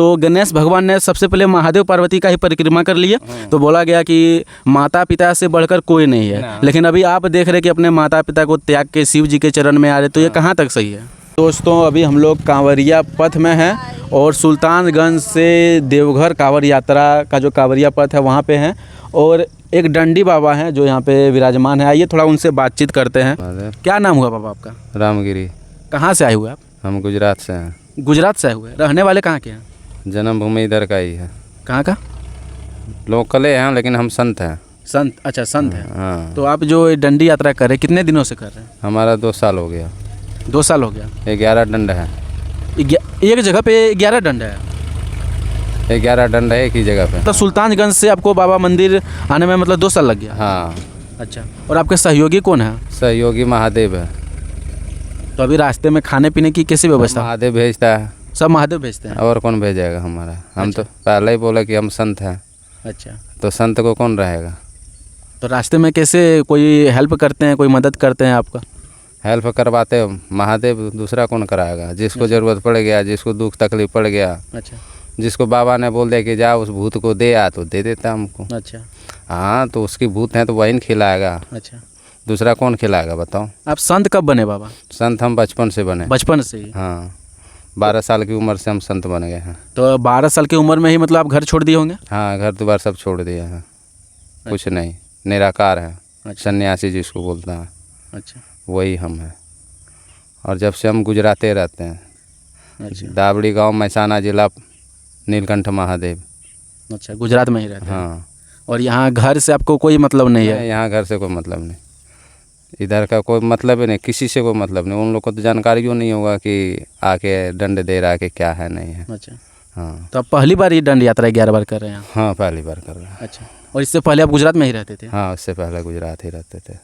तो गणेश भगवान ने सबसे पहले महादेव पार्वती का ही परिक्रमा कर लिया, तो बोला गया कि माता पिता से बढ़कर कोई नहीं है, लेकिन अभी आप देख रहे कि अपने माता पिता को त्याग के शिव जी के चरण में आ रहे, तो ये कहाँ तक सही है? दोस्तों अभी हम लोग कांवरिया पथ में हैं और सुल्तानगंज से देवघर कांवर यात्रा का जो कांवरिया पथ है वहाँ पे हैं, और एक डंडी बाबा हैं जो यहाँ पे विराजमान है। आइए थोड़ा उनसे बातचीत करते हैं। क्या नाम हुआ बाबा आपका? रामगिरी। कहाँ से आए हुए आप? हम गुजरात से हैं। गुजरात से आए हुए? रहने वाले कहाँ के हैं? जन्मभूमि इधर का ही है। कहाँ का? लोकले हैं लेकिन हम संत हैं। संत? अच्छा संत हैं। हाँ। तो आप जो डंडी यात्रा कर रहे हैं कितने दिनों से कर रहे हैं? हमारा 2 साल हो गया। 2 साल हो गया। 11 दंड है। एक जगह पे 11 डंड है? 11 दंड है एक ही जगह पे। तो सुल्तानगंज से आपको बाबा मंदिर आने में मतलब 2 साल लग गया? हाँ। अच्छा, और आपके सहयोगी कौन है? सहयोगी महादेव है। तो अभी रास्ते में खाने पीने की कैसी व्यवस्था? महादेव भेजता है। सब महादेव भेजते हैं? और कौन भेजेगा हमारा? हम तो पहले ही बोला कि हम संत हैं। अच्छा, तो संत को कौन रहेगा? तो रास्ते में कैसे कोई हेल्प करते हैं, कोई मदद करते हैं आपका? हेल्प करवाते हो महादेव, दूसरा कौन कराएगा? जिसको ज़रूरत पड़ गया, जिसको दुख तकलीफ पड़ गया, अच्छा, जिसको बाबा ने बोल दिया कि जा उस भूत को दे आ, तो दे देता हमको। अच्छा, हाँ, तो उसकी भूत है तो वही न खिलाएगा। अच्छा। दूसरा कौन खिलाएगा बताओ? आप संत कब बने बाबा? संत हम बचपन से बने। बचपन से ही? हाँ, 12 साल की उम्र से हम संत बन गए हैं। तो 12 साल की उम्र में ही मतलब आप घर छोड़ दिए होंगे? हाँ, घर द्वार सब छोड़ दिया है। कुछ नहीं, निराकार है। सन्यासी जिसको बोलता है, अच्छा, वही हम हैं। और जब से हम गुजराते रहते हैं। अच्छा, दावड़ी गांव, महसाना जिला, नीलकंठ महादेव। अच्छा, गुजरात में ही रहते हैं? हाँ। और यहाँ घर से आपको कोई मतलब नहीं है? यहाँ घर से कोई मतलब नहीं, इधर का कोई मतलब ही नहीं, किसी से कोई मतलब नहीं। उन लोग को तो जानकारी क्यों नहीं होगा कि आके दंड दे रहा है कि क्या है नहीं है। अच्छा, हाँ। तो आप पहली बार ये दंड यात्रा 11 बार कर रहे हैं? हाँ, पहली बार कर रहे हैं। अच्छा, और इससे पहले आप गुजरात में ही रहते थे? हाँ, उससे पहले गुजरात ही रहते थे।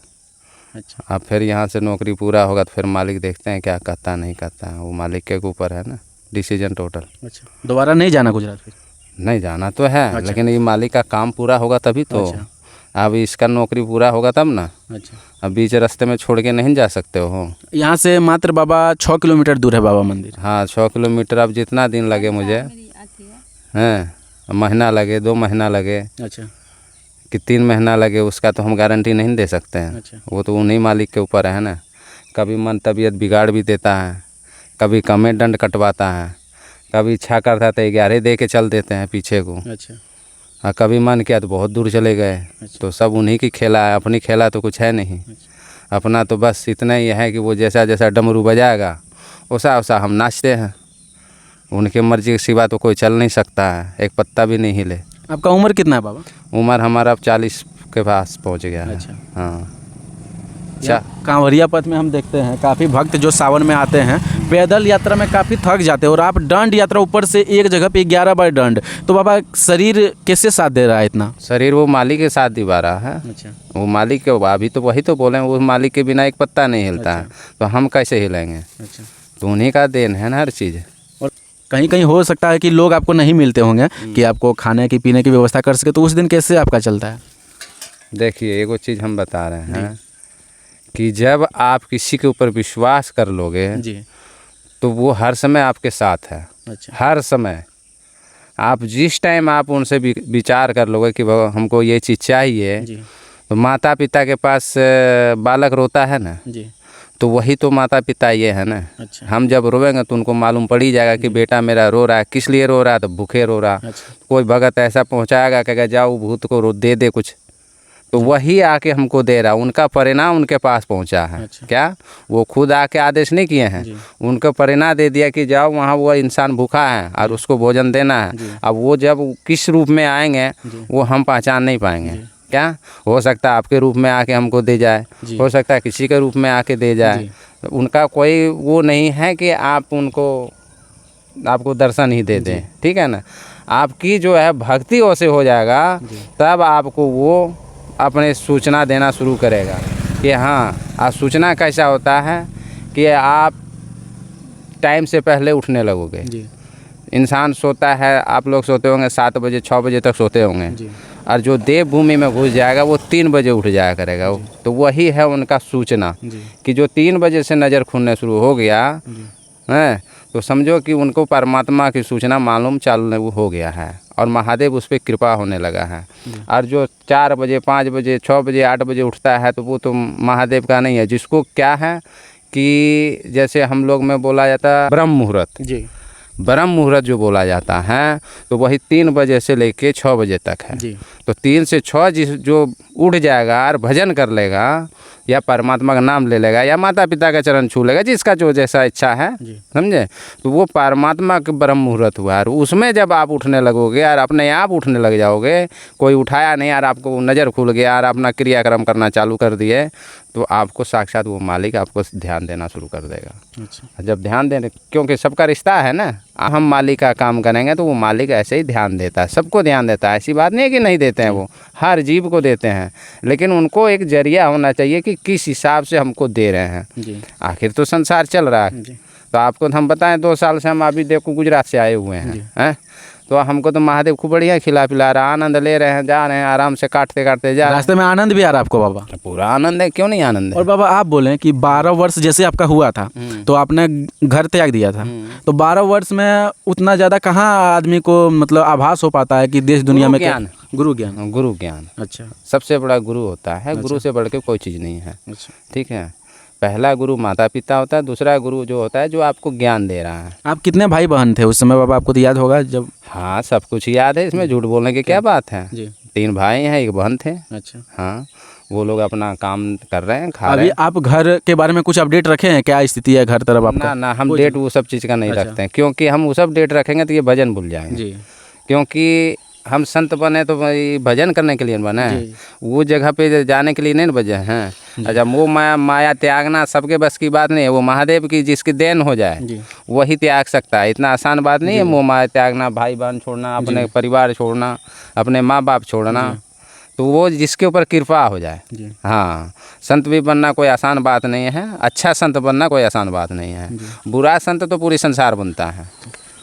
अच्छा, अब फिर यहाँ से नौकरी पूरा होगा तो फिर मालिक देखते हैं क्या कहता नहीं कहता है, वो मालिक के ऊपर है ना डिसीजन टोटल। अच्छा, दोबारा नहीं जाना गुजरात फिर? नहीं जाना तो है। अच्छा। लेकिन ये मालिक का काम पूरा होगा तभी तो। अच्छा। अब इसका नौकरी पूरा होगा तब ना। अच्छा, अब बीच रास्ते में छोड़ के नहीं जा सकते हो। यहाँ से मात्र बाबा 6 किलोमीटर दूर है बाबा मंदिर? हाँ, 6 किलोमीटर। अब जितना दिन लगे मुझे, हैं, महीना लगे, 2 महीना लगे, अच्छा, कि 3 महीना लगे, उसका तो हम गारंटी नहीं दे सकते हैं। अच्छा, वो तो उन्हीं मालिक के ऊपर है ना। कभी मन तबीयत बिगाड़ भी देता है, कभी कमे दंड कटवाता है, कभी इच्छा करता है तो 11 दे के चल देते हैं पीछे को। अच्छा, हाँ, कभी मन किया तो बहुत दूर चले गए। अच्छा। तो सब उन्हीं की खेला है, अपनी खेला तो कुछ है नहीं। अच्छा। अपना तो बस इतना ही है कि वो जैसा जैसा डमरू बजाएगा वैसा वैसा हम नाचते हैं। उनके मर्जी के सिवा तो कोई चल नहीं सकता है, एक पत्ता भी नहीं हिले। आपका उम्र कितना है बाबा? उम्र हमारा अब 40 के पास पहुंच गया है। अच्छा। हाँ। कांवरिया पथ में हम देखते हैं काफ़ी भक्त जो सावन में आते हैं पैदल यात्रा में काफ़ी थक जाते हैं, और आप दंड यात्रा ऊपर से एक जगह पे 11 बार दंड, तो बाबा शरीर कैसे साथ दे रहा है इतना? शरीर वो मालिक के साथ दिवा रहा है। अच्छा, वो मालिक के, अभी तो वही तो बोले, वो मालिक के बिना एक पत्ता नहीं हिलता है, तो हम कैसे हिलेंगे? अच्छा, तो उन्हीं का देन है ना हर चीज़। और कहीं कहीं हो सकता है कि लोग आपको नहीं मिलते होंगे कि आपको खाने की पीने की व्यवस्था कर सके, तो उस दिन कैसे आपका चलता है? देखिए, एगो चीज़ हम बता रहे हैं कि जब आप किसी के ऊपर विश्वास कर लोगे जी, तो वो हर समय आपके साथ है। अच्छा, हर समय आप जिस टाइम आप उनसे विचार कर लोगे कि हमको ये चीज़ चाहिए, जी, तो माता पिता के पास बालक रोता है ना, जी, तो वही तो माता पिता ये है ना। अच्छा, हम जब रोएंगे तो उनको मालूम पड़ ही जाएगा कि बेटा मेरा रो रहा है, किस लिए रो रहा है, तो भूखे रो रहा। अच्छा, कोई भगत ऐसा पहुंचाएगा कहेगा जाओ भूत को दे दे कुछ, तो वही आके हमको दे रहा। उनका परिणाम उनके पास पहुंचा है। अच्छा। क्या वो खुद आके आदेश नहीं किए हैं, उनको परिणाम दे दिया कि जाओ वहाँ वो इंसान भूखा है और उसको भोजन देना है। अब वो जब किस रूप में आएंगे वो हम पहचान नहीं पाएंगे। क्या हो सकता है आपके रूप में आके हमको दे जाए, हो सकता है किसी के रूप में आके दे जाए। तो उनका कोई वो नहीं है कि आप उनको आपको दर्शन ही दे दें, ठीक है ना। आपकी जो है भक्ति वैसे हो जाएगा तब आपको वो अपने सूचना देना शुरू करेगा कि हाँ। आज सूचना कैसा होता है कि आप टाइम से पहले उठने लगोगे। इंसान सोता है, आप लोग सोते होंगे 7 बजे 6 बजे तक सोते होंगे, और जो देवभूमि में घुस जाएगा वो 3 बजे उठ जाया करेगा। तो वही है उनका सूचना कि जो 3 बजे से नज़र खुलने शुरू हो गया हैं, तो समझो कि उनको परमात्मा की सूचना मालूम चालू हो गया है और महादेव उस पर कृपा होने लगा है। और जो 4 बजे 5 बजे 6 बजे 8 बजे उठता है तो वो तो महादेव का नहीं है। जिसको क्या है कि जैसे हम लोग में बोला जाता है ब्रह्म मुहूर्त, जी ब्रह्म मुहूर्त जो बोला जाता है तो वही 3 बजे से लेके 6 बजे तक है। जी तो 3 से 6 जो उठ जाएगा और भजन कर लेगा या परमात्मा का नाम ले लेगा या माता पिता का चरण छू लेगा, जिसका जो जैसा इच्छा है, समझे, तो वो परमात्मा के ब्रह्म मुहूर्त हुआ। और उसमें जब आप उठने लगोगे और अपने आप उठने लग जाओगे, कोई उठाया नहीं और आपको नज़र खुल गया और अपना क्रियाक्रम करना चालू कर दिए, तो आपको साक्षात वो मालिक आपको ध्यान देना शुरू कर देगा। अच्छा जब ध्यान देने, क्योंकि सबका रिश्ता है ना, हम मालिक का काम करेंगे तो वो मालिक ऐसे ही ध्यान देता है, सबको ध्यान देता है। ऐसी बात नहीं है कि नहीं देते हैं, वो हर जीव को देते हैं, लेकिन उनको एक जरिया होना चाहिए कि किस हिसाब से हमको दे रहे हैं। जी आखिर तो संसार चल रहा है। तो आपको हम बताएं 2 साल से हम अभी देखो गुजरात से आए हुए हैं, तो हमको तो महादेव खूब बढ़िया खिला पिला रहा, आनंद ले रहे हैं, जा रहे हैं आराम से, काटते काटते जा रहे रास्ते में आनंद भी आ रहा है आपको बाबा? हैं। पूरा आनंद है, क्यों नहीं आनंद है। और बाबा आप बोलें कि 12 वर्ष जैसे आपका हुआ था तो आपने घर त्याग दिया था, तो 12 वर्ष में उतना ज़्यादा कहाँ आदमी को मतलब आभास हो पाता है कि देश दुनिया में ज्ञान, गुरु ज्ञान। गुरु ज्ञान अच्छा सबसे बड़ा गुरु होता है। गुरु से बढ़ के कोई चीज़ नहीं है। अच्छा ठीक है, पहला गुरु माता पिता होता है, दूसरा गुरु जो होता है जो आपको ज्ञान दे रहा है। आप कितने भाई बहन थे उस समय बाबा, आपको तो याद होगा जब? हाँ, सब कुछ याद है, इसमें झूठ बोलने की क्या बात है। जी 3 भाई हैं, 1 बहन थे। अच्छा हाँ, वो लोग अपना काम कर रहे हैं, खा रहे अभी हैं। आप घर के बारे में कुछ अपडेट रखे हैं? क्या स्थिति है घर तरफ आपका? ना हम डेट वो सब चीज़ का नहीं अच्छा। रखते हैं, क्योंकि हम वो सब डेट रखेंगे तो ये भजन भूल जाएंगे। जी क्योंकि हम संत बने तो भाई भजन करने के लिए बने हैं, वो जगह पे जाने के लिए नहीं बजे हैं। अच्छा, वो माया त्यागना सबके बस की बात नहीं है, वो महादेव की जिसकी देन हो जाए वही त्याग सकता है। इतना आसान बात नहीं है मोह माया त्यागना, भाई बहन छोड़ना, अपने परिवार छोड़ना, अपने माँ बाप छोड़ना, तो वो जिसके ऊपर कृपा हो जाए। हाँ, संत भी बनना कोई आसान बात नहीं है, अच्छा संत बनना कोई आसान बात नहीं है। बुरा संत तो पूरी संसार बनता है।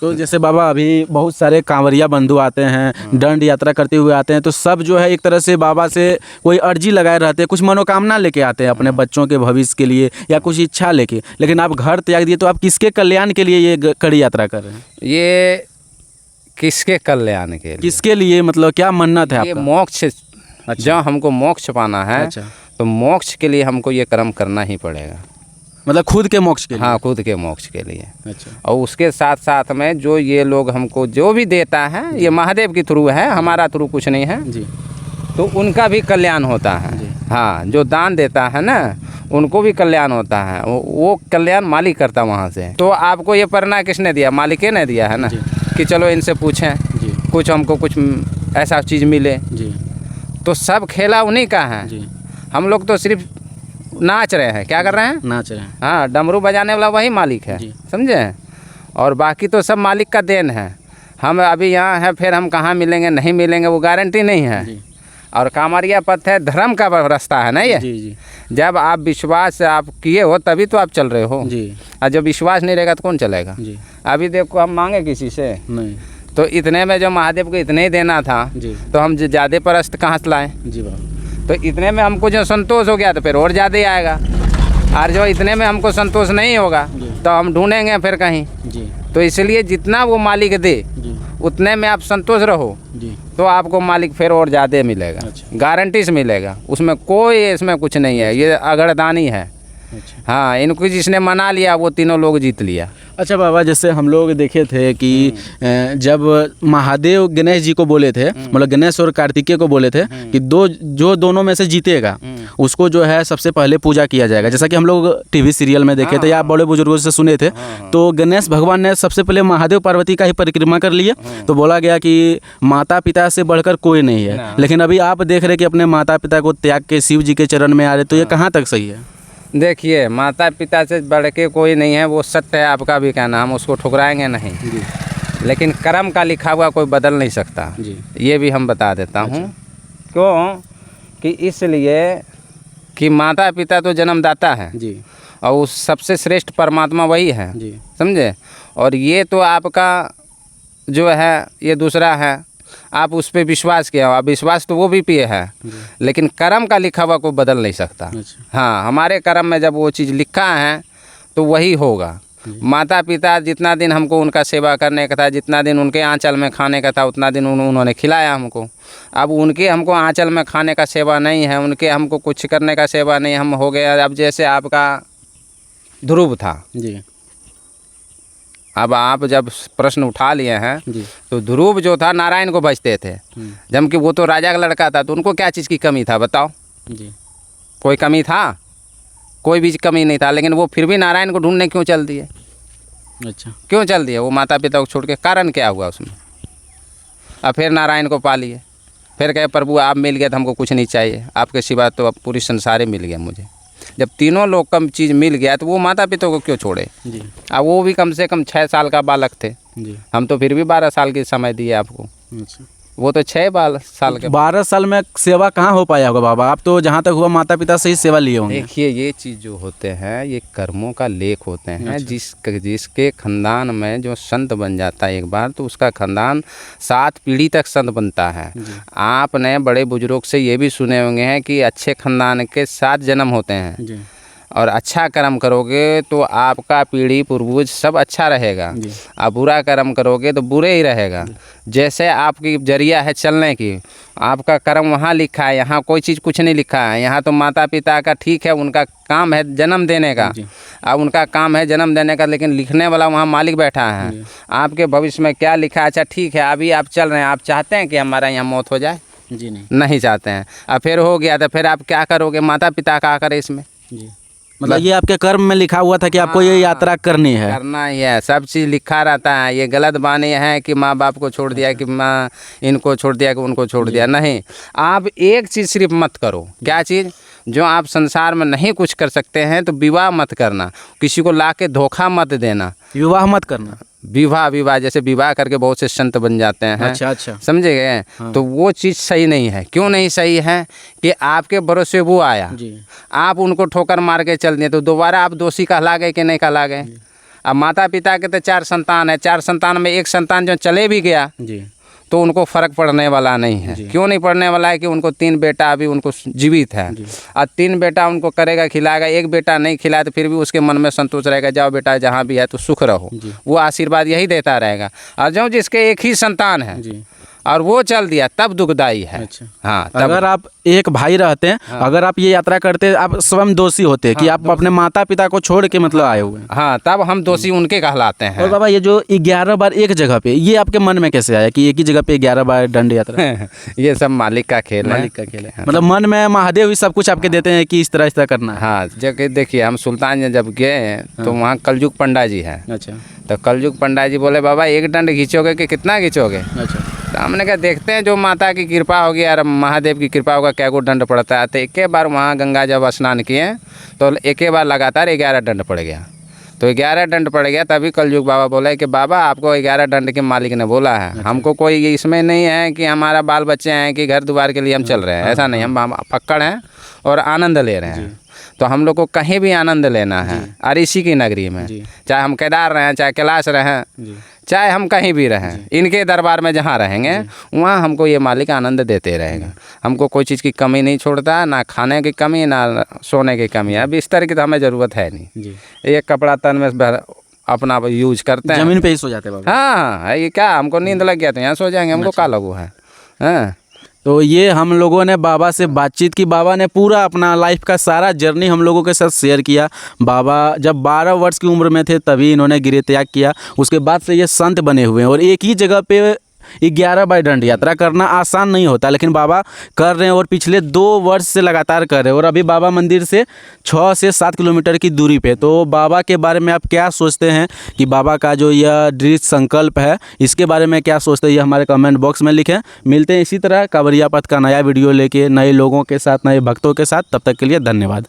तो जैसे बाबा अभी बहुत सारे कांवरिया बंधु आते हैं, दंड यात्रा करते हुए आते हैं, तो सब जो है एक तरह से बाबा से कोई अर्जी लगाए रहते हैं, कुछ मनोकामना लेके आते हैं अपने बच्चों के भविष्य के लिए या कुछ इच्छा लेके। लेकिन आप घर त्याग दिए, तो आप किसके कल्याण के लिए ये कड़ी यात्रा कर रहे हैं? ये किसके कल्याण के लिए? किसके लिए, मतलब क्या मन्नत है ये आपका? मोक्ष, जब हमको मोक्ष पाना है अच्छा। तो मोक्ष के लिए हमको ये कर्म करना ही पड़ेगा। मतलब खुद के मोक्ष के लिए? हाँ, खुद के मोक्ष के लिए। अच्छा। और उसके साथ साथ में जो ये लोग हमको जो भी देता है, ये महादेव के थ्रू है, हमारा थ्रू कुछ नहीं है, जी तो उनका भी कल्याण होता है। हाँ, जो दान देता है ना, उनको भी कल्याण होता है, वो कल्याण मालिक करता वहाँ से। तो आपको ये पढ़ना किसने दिया? मालिक ने दिया है ना, कि चलो इनसे पूछें, कुछ हमको कुछ ऐसा चीज़ मिले। जी तो सब खेला उन्हीं का है। जी हम लोग तो सिर्फ नाच रहे हैं। क्या कर रहे हैं? नाच रहे हैं। हाँ, डमरू बजाने वाला वही मालिक है, समझे, और बाकी तो सब मालिक का देन है। हम अभी यहाँ हैं, फिर हम कहाँ मिलेंगे नहीं मिलेंगे वो गारंटी नहीं है। और कांवरिया पथ है, धर्म का रास्ता है ना ये। जी जब आप विश्वास आप किए हो तभी तो आप चल रहे हो। जी और जब विश्वास नहीं रहेगा तो कौन चलेगा? जी अभी देखो, हम मांगे किसी से नहीं। तो इतने में जो महादेव को इतने ही देना था, जी तो हम ज़्यादा परस्त कहाँ से लाएँ? जी बाबा। तो इतने में हमको जो संतोष हो गया तो फिर और ज़्यादा ही आएगा, और जो इतने में हमको संतोष नहीं होगा तो हम ढूंढेंगे फिर कहीं। जी तो इसलिए जितना वो मालिक दे उतने में आप संतोष रहो, जी तो आपको मालिक फिर और ज़्यादा मिलेगा। अच्छा। गारंटी से मिलेगा, उसमें कोई इसमें कुछ नहीं है, ये अगड़दानी है। अच्छा। हाँ, इनको जिसने मना लिया वो तीनों लोग जीत लिया। अच्छा बाबा, जैसे हम लोग देखे थे कि जब महादेव गणेश जी को बोले थे, मतलब गणेश और कार्तिकेय को बोले थे कि जो दोनों में से जीतेगा उसको जो है सबसे पहले पूजा किया जाएगा, जैसा कि हम लोग टीवी सीरियल में देखे थे या बड़े बुजुर्गों से सुने थे। तो गणेश भगवान ने सबसे पहले महादेव पार्वती का ही परिक्रमा कर लिया, तो बोला गया कि माता पिता से बढ़कर कोई नहीं है। लेकिन अभी आप देख रहे कि अपने माता पिता को त्याग के शिव जी के चरण में आ रहे, तो ये कहाँ तक सही है? देखिए, माता पिता से बढ़ के कोई नहीं है, वो सत्य है आपका भी कहना, हम उसको ठुकराएंगे नहीं। लेकिन कर्म का लिखा हुआ कोई बदल नहीं सकता, ये भी हम बता देता हूँ। क्यों? कि इसलिए कि माता पिता तो जन्मदाता है जी, और उस सबसे श्रेष्ठ परमात्मा वही है, जी समझे। और ये तो आपका जो है ये दूसरा है, आप उस पर विश्वास किया हो, विश्वास तो वो भी पे है, लेकिन कर्म का लिखा हुआ कोई बदल नहीं सकता। अच्छा। हाँ, हमारे कर्म में जब वो चीज़ लिखा है तो वही होगा। माता पिता जितना दिन हमको उनका सेवा करने का था, जितना दिन उनके आंचल में खाने का था, उतना दिन उन्होंने खिलाया हमको। अब उनके हमको आंचल में खाने का सेवा नहीं है, उनके हमको कुछ करने का सेवा नहीं, हम हो गए। अब जैसे आपका ध्रुव था जी अब आप जब प्रश्न उठा लिए हैं जी तो ध्रुव जो था नारायण को भजते थे, जबकि वो तो राजा का लड़का था, तो उनको क्या चीज़ की कमी था बताओ? जी कोई कमी था? कोई भी कमी नहीं था, लेकिन वो फिर भी नारायण को ढूंढने क्यों चल दिए? अच्छा क्यों चल दिए? वो माता पिता को छोड़ के कारण क्या हुआ उसमें? अब फिर नारायण को पा लिए, फिर कहे प्रभु आप मिल गए तो हमको कुछ नहीं चाहिए, आपके सिवा तो अब पूरी संसार मिल गया मुझे। जब तीनों लोग कम चीज़ मिल गया तो वो माता पिता को क्यों छोड़े? जी अब वो भी कम से कम 6 साल का बालक थे, जी हम तो फिर भी 12 साल की समय दिए आपको, अच्छा। वो तो 6 साल के। 12 साल में सेवा कहाँ हो पाया होगा बाबा? आप तो जहाँ तक हुआ माता पिता से ही सेवा लिए होंगे। देखिए ये चीज़ जो होते हैं ये कर्मों का लेख होते हैं। जिसके खानदान में जो संत बन जाता है एक बार, तो उसका खानदान 7 पीढ़ी तक संत बनता है। आपने बड़े बुजुर्ग से ये भी सुने होंगे हैं कि अच्छे खानदान के 7 जन्म होते हैं, जी और अच्छा कर्म करोगे तो आपका पीढ़ी पूर्वज सब अच्छा रहेगा, और बुरा कर्म करोगे तो बुरे ही रहेगा। जैसे आपकी जरिया है चलने की, आपका कर्म वहाँ लिखा है, यहाँ कोई चीज़ कुछ नहीं लिखा है। यहाँ तो माता पिता का ठीक है, उनका काम है जन्म देने का, अब उनका काम है जन्म देने का, लेकिन लिखने वाला वहाँ मालिक बैठा है। आपके भविष्य में क्या लिखा है? अच्छा ठीक है, अभी आप चल रहे हैं, आप चाहते हैं कि हमारा यहाँ मौत हो जाए? जी नहीं चाहते हैं। अब फिर हो गया तो फिर आप क्या करोगे? माता पिता का करे इसमें? जी मतलब ये आपके कर्म में लिखा हुआ था कि आपको ये यात्रा करनी है, करना ही है, सब चीज़ लिखा रहता है। ये गलत बानी है कि माँ बाप को छोड़ दिया, कि माँ इनको छोड़ दिया, कि उनको छोड़ दिया। नहीं, आप एक चीज़ सिर्फ मत करो। क्या चीज़? जो आप संसार में नहीं कुछ कर सकते हैं तो विवाह मत करना, किसी को ला के धोखा मत देना, विवाह मत करना। विवाह जैसे विवाह करके बहुत से संत बन जाते हैं। अच्छा समझे गए? हाँ। तो वो चीज़ सही नहीं है। क्यों नहीं सही है? कि आपके भरोसे वो आया, जी आप उनको ठोकर मार के चल दिए, तो दोबारा आप दोषी कहला गए कि नहीं कहला गए? अब माता पिता के तो 4 संतान है, 4 संतान में एक संतान जो चले भी गया जी तो उनको फ़र्क पड़ने वाला नहीं है। क्यों नहीं पड़ने वाला है? कि उनको 3 बेटा अभी उनको जीवित है, और 3 बेटा उनको करेगा, खिलाएगा। एक बेटा नहीं खिलाए तो फिर भी उसके मन में संतोष रहेगा, जाओ बेटा जहाँ भी है तो सुख रहो, वो आशीर्वाद यही देता रहेगा। और जो जिसके एक ही संतान है जी और वो चल दिया तब दुखदाई है। अच्छा। हाँ, तब अगर आप एक भाई रहते हैं, अगर आप ये यात्रा करते, आप स्वयं दोषी होते कि आप अपने माता पिता को छोड़ के मतलब आए हुए हैं। हाँ, तब हम दोषी उनके कहलाते हैं। और बाबा ये जो 11 बार एक जगह पे, ये आपके मन में कैसे आया कि एक ही जगह पे 11 बार दंड यात्रा? ये सब मालिक का खेल है। मालिक का खेल है, मतलब मन में महादेव ही सब कुछ आपके देते हैं कि इस तरह करना है। हाँ, जबकि देखिए हम सुल्तान जब गए तो वहाँ कलयुग पंडा जी है। अच्छा तो कलयुग पंडा जी बोले बाबा एक दंड खींचोगे कि कितना खींचोगे? अच्छा तो हमने कहा देखते हैं, जो माता की कृपा होगी और महादेव की कृपा होगा, क्या को दंड पड़ता है। तो एक बार वहाँ गंगा जब स्नान किए तो एक बार लगातार 11 दंड पड़ गया। तो 11 दंड पड़ गया, तभी कलयुग बाबा बोले कि बाबा आपको 11 दंड के मालिक ने बोला है। हमको कोई इसमें नहीं है कि हमारा बाल बच्चे हैं कि घर द्वार के लिए हम चल रहे हैं, ऐसा नहीं। हम पक्कड़ हैं और आनंद ले रहे हैं। तो हम लोग को कहीं भी आनंद लेना है, और इसी की नगरी में, चाहे हम केदार रहें, चाहे कैलाश रहें, चाहे हम कहीं भी रहें, इनके दरबार में जहाँ रहेंगे वहाँ हमको ये मालिक आनंद देते रहेगा। हमको कोई चीज़ की कमी नहीं छोड़ता, ना खाने की कमी, ना सोने की कमी है। बिस्तर की तो हमें ज़रूरत है नहीं, एक कपड़ा तन में अपना यूज करते हैं, जमीन पे ही सो जाते हैं बाबा। हाँ, ये क्या हमको नींद लग गया तो यहाँ सो जाएंगे, हमको क्या लगू है। हाँ, तो ये हम लोगों ने बाबा से बातचीत की। बाबा ने पूरा अपना लाइफ का सारा जर्नी हम लोगों के साथ शेयर किया। बाबा जब 12 वर्ष की उम्र में थे तभी इन्होंने गृह त्याग किया, उसके बाद से ये संत बने हुए हैं। और एक ही जगह पे 11 बार दंड यात्रा करना आसान नहीं होता, लेकिन बाबा कर रहे हैं और पिछले 2 वर्ष से लगातार कर रहे हैं। और अभी बाबा मंदिर से 6 से 7 किलोमीटर की दूरी पे। तो बाबा के बारे में आप क्या सोचते हैं कि बाबा का जो यह दृढ़ संकल्प है, इसके बारे में क्या सोचते हैं, ये हमारे कमेंट बॉक्स में लिखें। मिलते हैं इसी तरह कांवरिया पथ का नया वीडियो लेके, नए लोगों के साथ, नए भक्तों के साथ। तब तक के लिए धन्यवाद।